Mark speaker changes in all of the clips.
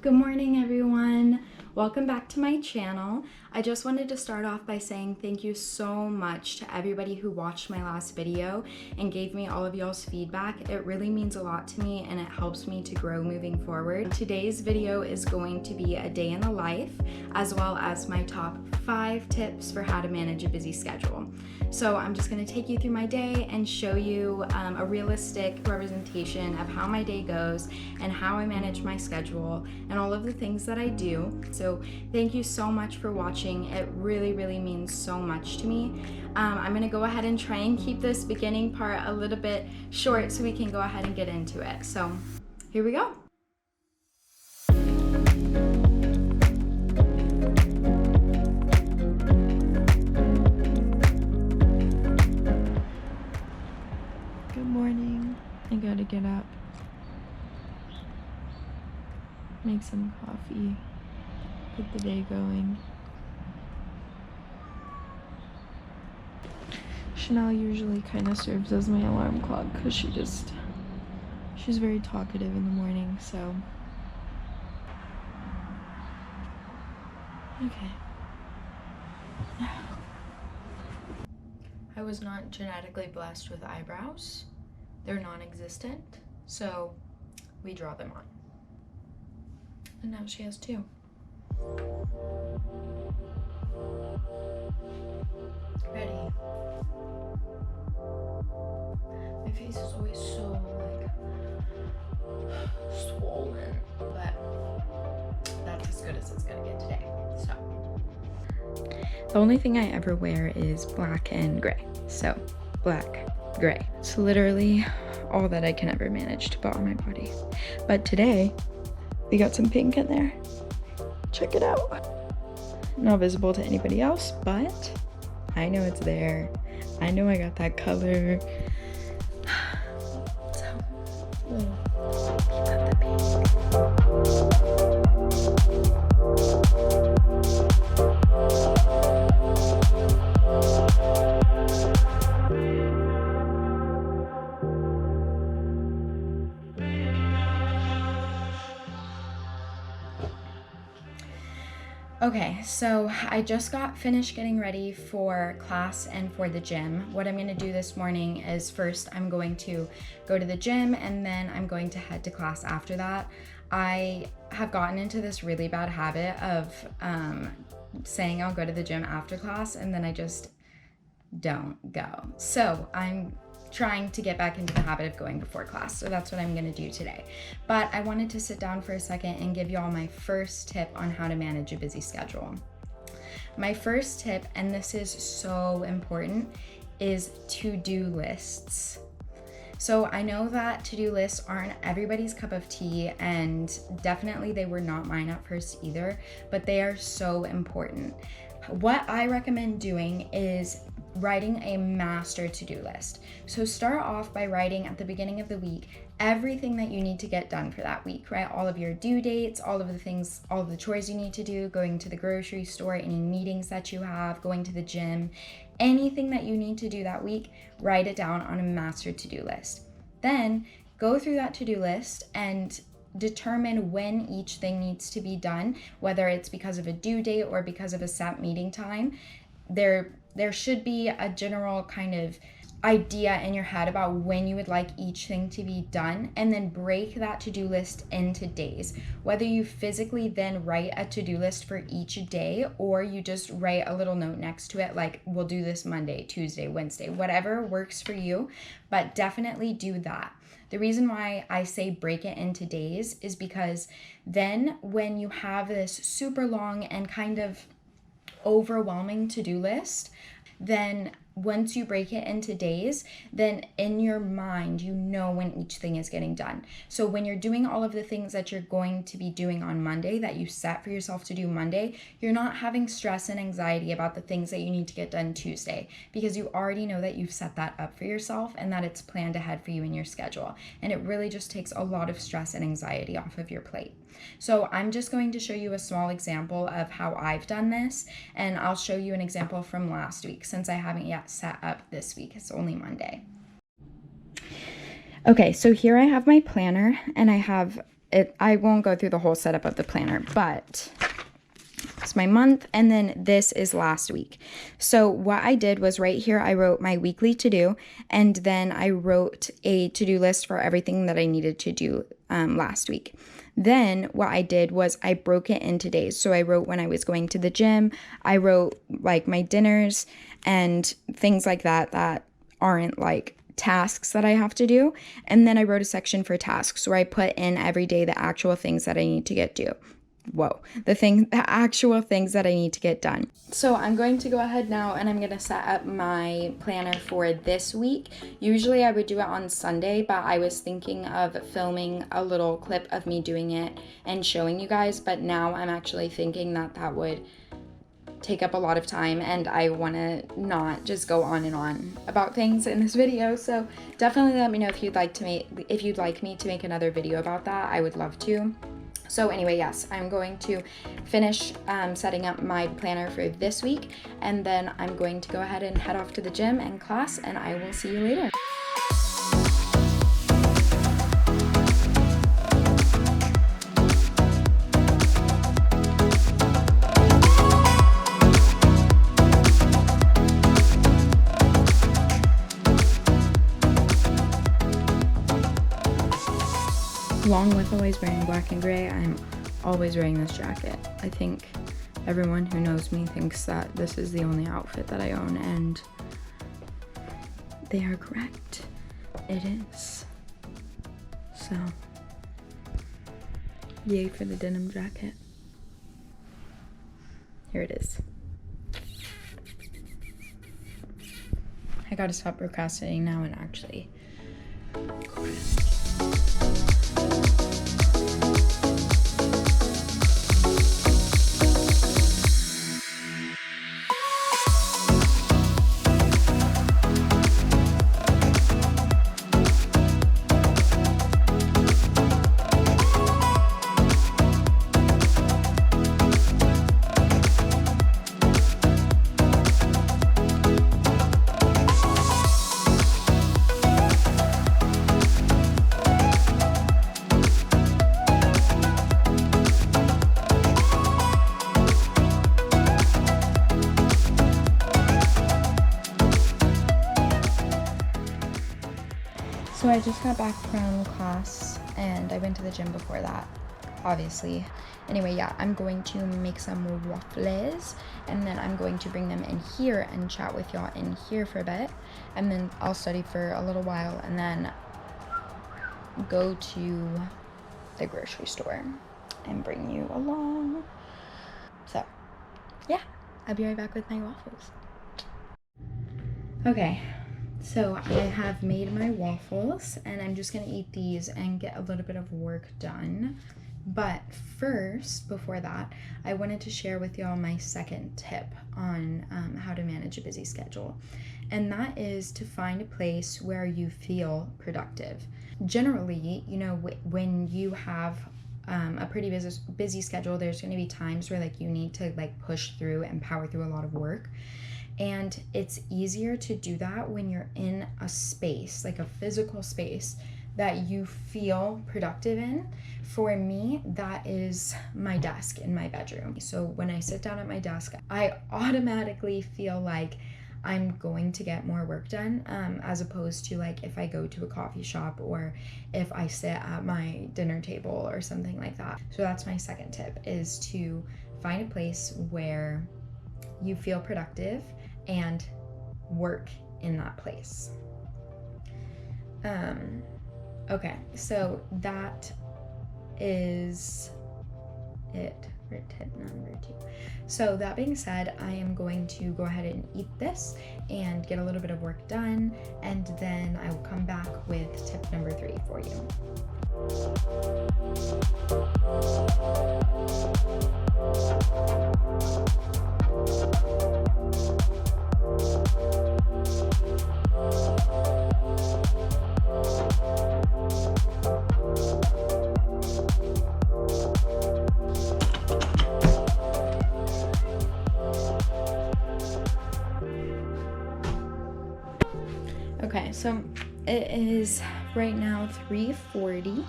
Speaker 1: Good morning, everyone. Welcome back to my channel. I just wanted to start off by saying thank you so much to everybody who watched my last video and gave me all of y'all's feedback. It really means a lot to me and it helps me to grow moving forward. Today's video is going to be a day in the life, as well as my top 5 tips for how to manage a busy schedule. So I'm just going to take you through my day and show you a realistic representation of how my day goes and how I manage my schedule and all of the things that I do. So thank you so much for watching. It really means so much to me. I'm going to go ahead and try and keep this beginning part a little bit short so we can go ahead and get into it. So here we go. Good morning. I gotta get up, make some coffee, get the day going. Chanel usually kind of serves as my alarm clock because she's very talkative in the morning, so. Okay. I was not genetically blessed with eyebrows. They're non-existent, so we draw them on. And now she has 2. Ready? My face is always so swollen, but that's as good as it's gonna get today. So the only thing I ever wear is black and gray. So black, gray. It's literally all that I can ever manage to put on my body. But today we got some pink in there. Check it out. Not visible to anybody else, but I know it's there. I know I got that color. So, keep up the pink. Okay, so I just got finished getting ready for class and for the gym. What I'm gonna do this morning is first I'm going to go to the gym and then I'm going to head to class after that. I have gotten into this really bad habit of saying I'll go to the gym after class and then I just don't go. So I'm trying to get back into the habit of going before class. So that's what I'm gonna do today. But I wanted to sit down for a second and give you all my first tip on how to manage a busy schedule. My first tip, and this is so important, is to-do lists. So I know that to-do lists aren't everybody's cup of tea, and definitely they were not mine at first either, but they are so important. What I recommend doing is writing a master to-do list. So start off by writing at the beginning of the week everything that you need to get done for that week, right? All of your due dates, all of the things, all of the chores you need to do, going to the grocery store, any meetings that you have, going to the gym, anything that you need to do that week, write it down on a master to-do list. Then go through that to-do list and determine when each thing needs to be done, whether it's because of a due date or because of a set meeting time. There should be a general kind of idea in your head about when you would like each thing to be done, and then break that to-do list into days. Whether you physically then write a to-do list for each day, or you just write a little note next to it like, we'll do this Monday, Tuesday, Wednesday, whatever works for you, but definitely do that. The reason why I say break it into days is because then when you have this super long and kind of overwhelming to-do list, then once you break it into days, then in your mind, you know when each thing is getting done. So when you're doing all of the things that you're going to be doing on Monday, that you set for yourself to do Monday, you're not having stress and anxiety about the things that you need to get done Tuesday, because you already know that you've set that up for yourself and that it's planned ahead for you in your schedule. And it really just takes a lot of stress and anxiety off of your plate. So I'm just going to show you a small example of how I've done this, and I'll show you an example from last week since I haven't yet set up this week. It's only Monday. Okay, so here I have my planner and I have I won't go through the whole setup of the planner, but it's my month, and then this is last week. So what I did was right here, I wrote my weekly to-do, and then I wrote a to-do list for everything that I needed to do last week. Then what I did was I broke it into days. So I wrote when I was going to the gym, I wrote like my dinners and things like that that aren't like tasks that I have to do. And then I wrote a section for tasks where I put in every day the actual things that I need to get due. The actual things that I need to get done. So I'm going to go ahead now and I'm going to set up my planner for this week. Usually I would do it on Sunday, but I was thinking of filming a little clip of me doing it and showing you guys, but now I'm actually thinking that that would take up a lot of time and I want to not just go on and on about things in this video. So definitely let me know if you'd like me to make another video about that. I would love to. So anyway, yes, I'm going to finish setting up my planner for this week, and then I'm going to go ahead and head off to the gym and class, and I will see you later. Along with always wearing black and gray, I'm always wearing this jacket. I think everyone who knows me thinks that this is the only outfit that I own, and they are correct. It is. So, yay for the denim jacket. Here it is. I gotta stop procrastinating now and actually go to So I just got back from class and I went to the gym before that, obviously. Anyway, yeah, I'm going to make some waffles and then I'm going to bring them in here and chat with y'all in here for a bit. And then I'll study for a little while and then go to the grocery store and bring you along. So, yeah, I'll be right back with my waffles. Okay. So I have made my waffles and I'm just gonna eat these and get a little bit of work done. But first, before that, I wanted to share with y'all my second tip on how to manage a busy schedule. And that is to find a place where you feel productive. Generally, you know, when you have a pretty busy schedule, there's gonna be times where like you need to like push through and power through a lot of work. And it's easier to do that when you're in a space, like a physical space that you feel productive in. For me, that is my desk in my bedroom. So when I sit down at my desk, I automatically feel like I'm going to get more work done, as opposed to like if I go to a coffee shop or if I sit at my dinner table or something like that. So that's my second tip, is to find a place where you feel productive and work in that place. Okay, so that is it for tip number 2. So that being said, I am going to go ahead and eat this and get a little bit of work done, and then I will come back with tip number 3 for you. Okay, so it is right now 3:40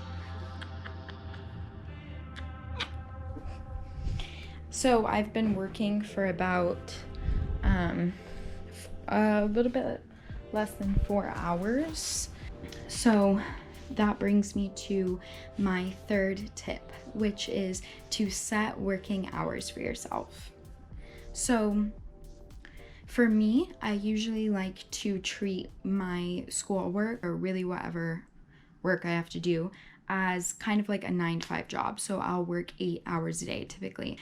Speaker 1: So I've been working for about a little bit less than 4 hours. So that brings me to my third tip, which is to set working hours for yourself. So for me, I usually like to treat my schoolwork, or really whatever work I have to do, as kind of like a 9-to-5 job. So I'll work 8 hours a day typically.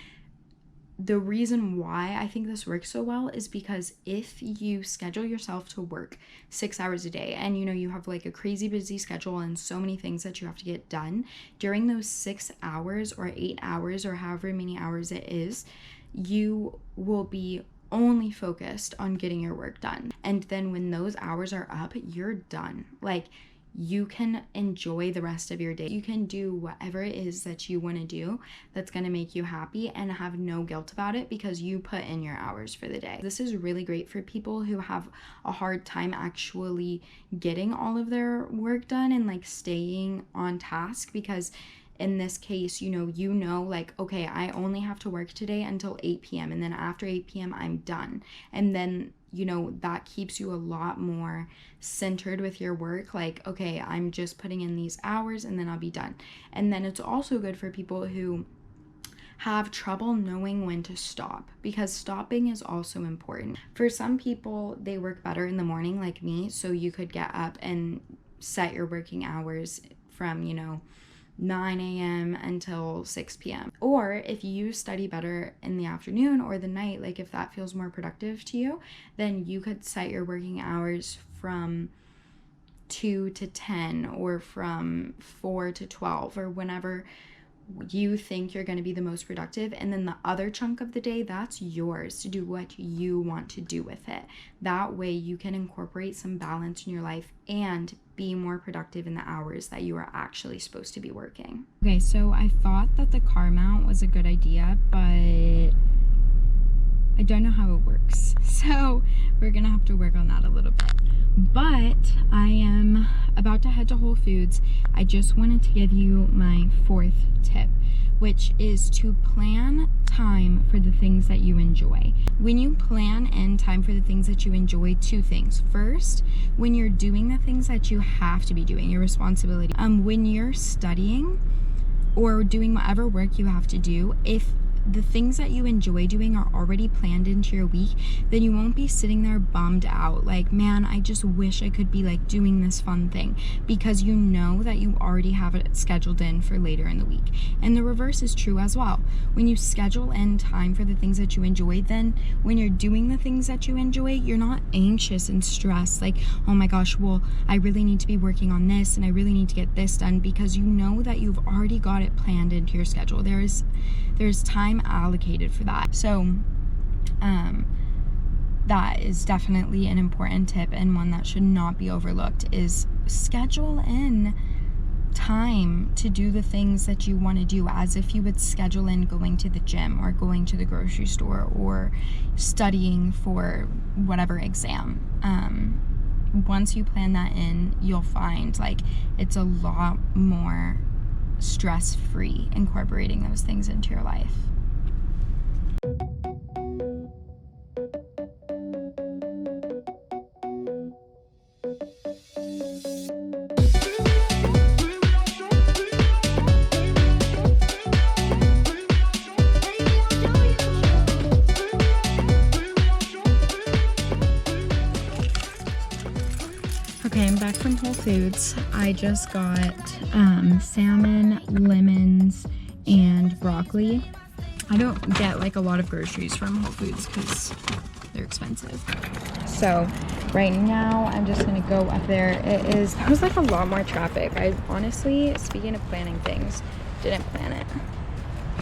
Speaker 1: The reason why I think this works so well is because if you schedule yourself to work 6 hours a day and you have like a crazy busy schedule and so many things that you have to get done during those 6 hours or 8 hours or however many hours it is, you will be only focused on getting your work done. And then when those hours are up, you're done. Like, you can enjoy the rest of your day. You can do whatever it is that you want to do that's going to make you happy and have no guilt about it because you put in your hours for the day. This is really great for people who have a hard time actually getting all of their work done and like staying on task, because in this case, like, okay, I only have to work today until 8 p.m. and then after 8 p.m. I'm done. And then that keeps you a lot more centered with your work. Like, okay, I'm just putting in these hours and then I'll be done. And then it's also good for people who have trouble knowing when to stop, because stopping is also important. For some people, they work better in the morning like me, so you could get up and set your working hours from, 9 a.m. until 6 p.m. Or if you study better in the afternoon or the night, like if that feels more productive to you, then you could set your working hours from 2 to 10 or from 4 to 12 or whenever you think you're going to be the most productive. And then the other chunk of the day, that's yours to do what you want to do with it. That way you can incorporate some balance in your life and be more productive in the hours that you are actually supposed to be working. Okay, so I thought that the car mount was a good idea, but I don't know how it works. So we're gonna have to work on that a little bit. But I am about to head to Whole Foods. I just wanted to give you my fourth tip, which is to plan time for the things that you enjoy. When you plan in time for the things that you enjoy, two things. First, when you're doing the things that you have to be doing, your responsibility. When you're studying or doing whatever work you have to do, if the things that you enjoy doing are already planned into your week, then you won't be sitting there bummed out like, man, I just wish I could be like doing this fun thing, because you know that you already have it scheduled in for later in the week. And the reverse is true as well. When you schedule in time for the things that you enjoy, then when you're doing the things that you enjoy, you're not anxious and stressed like, oh my gosh, well, I really need to be working on this and I really need to get this done, because you know that you've already got it planned into your schedule. There's time allocated for that. So that is definitely an important tip, and one that should not be overlooked, is schedule in time to do the things that you want to do, as if you would schedule in going to the gym or going to the grocery store or studying for whatever exam. Once you plan that in, you'll find like it's a lot more stress-free incorporating those things into your life. Okay, I'm back from Whole Foods. I just got salmon, lemons, and broccoli. I don't get like a lot of groceries from Whole Foods because they're expensive. So right now I'm just gonna go up there. There's like a lot more traffic. I honestly, speaking of planning things, didn't plan it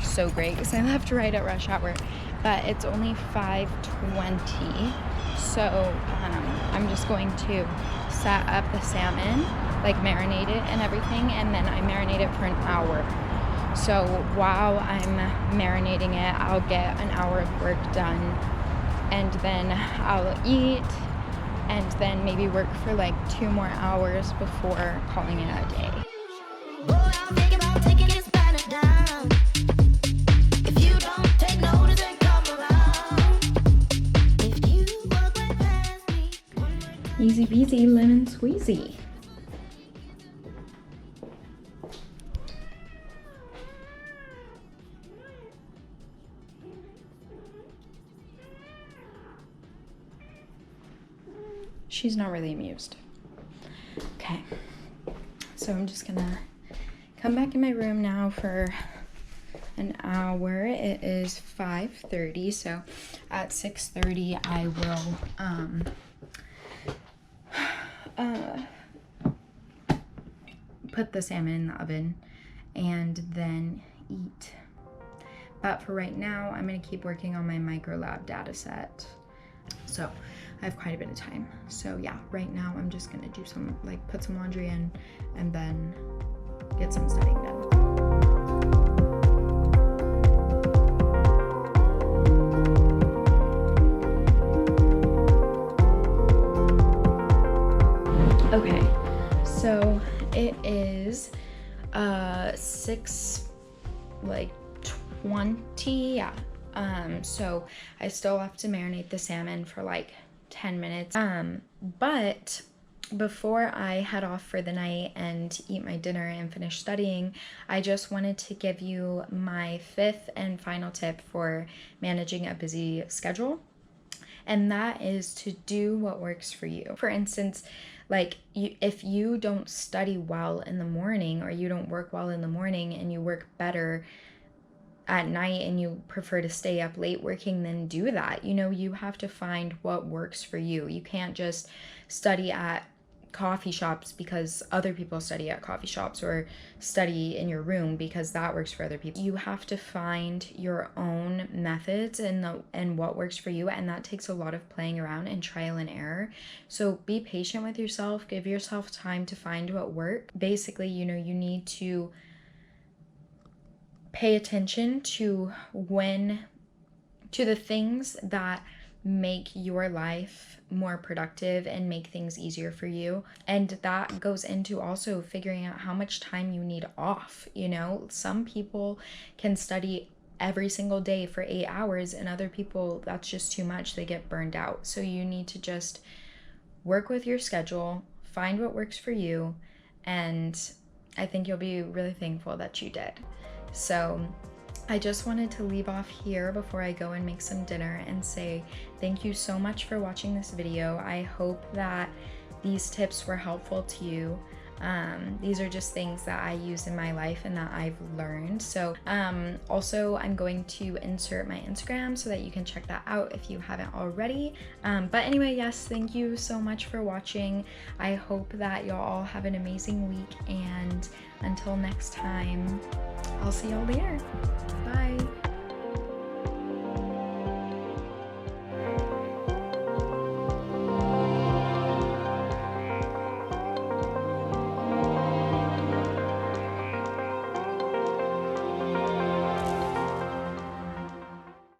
Speaker 1: so great because I left right at rush hour, but it's only 5:20. So I'm just going to set up the salmon, like marinate it and everything, and then I marinate it for an hour. So while I'm marinating it, I'll get an hour of work done, and then I'll eat, and then maybe work for like 2 more hours before calling it a day. Boy, I'm thinking about taking this planet down. If you don't take no Easy peasy lemon squeezy. She's not really amused. Okay, so I'm just gonna come back in my room now for an hour. It is 5:30, so at 6:30 I will put the salmon in the oven and then eat. But for right now, I'm gonna keep working on my microlab data set. So I have quite a bit of time. So yeah, right now I'm just gonna do some, like, put some laundry in and then get some studying done. Okay, so it is 6:20, yeah. So I still have to marinate the salmon for like 10 minutes. But before I head off for the night and eat my dinner and finish studying, I just wanted to give you my 5th and final tip for managing a busy schedule. And that is to do what works for you. For instance, like, if you don't study well in the morning, or you don't work well in the morning and you work better at night and you prefer to stay up late working, then do that. You know, you have to find what works for you. You can't just study at coffee shops because other people study at coffee shops, or study in your room because that works for other people. You have to find your own methods and what works for you, and that takes a lot of playing around and trial and error. So be patient with yourself, give yourself time to find what works. Basically, you know, you need to pay attention to the things that make your life more productive and make things easier for you. And that goes into also figuring out how much time you need off. You know, some people can study every single day for 8 hours, and other people, that's just too much. They get burned out. So you need to just work with your schedule, find what works for you, and I think you'll be really thankful that you did. So I just wanted to leave off here before I go and make some dinner and say thank you so much for watching this video. I hope that these tips were helpful to you. These are just things that I use in my life and that I've learned. So also I'm going to insert my Instagram so that you can check that out if you haven't already. But anyway, yes, thank you so much for watching. I hope that y'all all have an amazing week, and until next time, I'll see y'all later. Bye.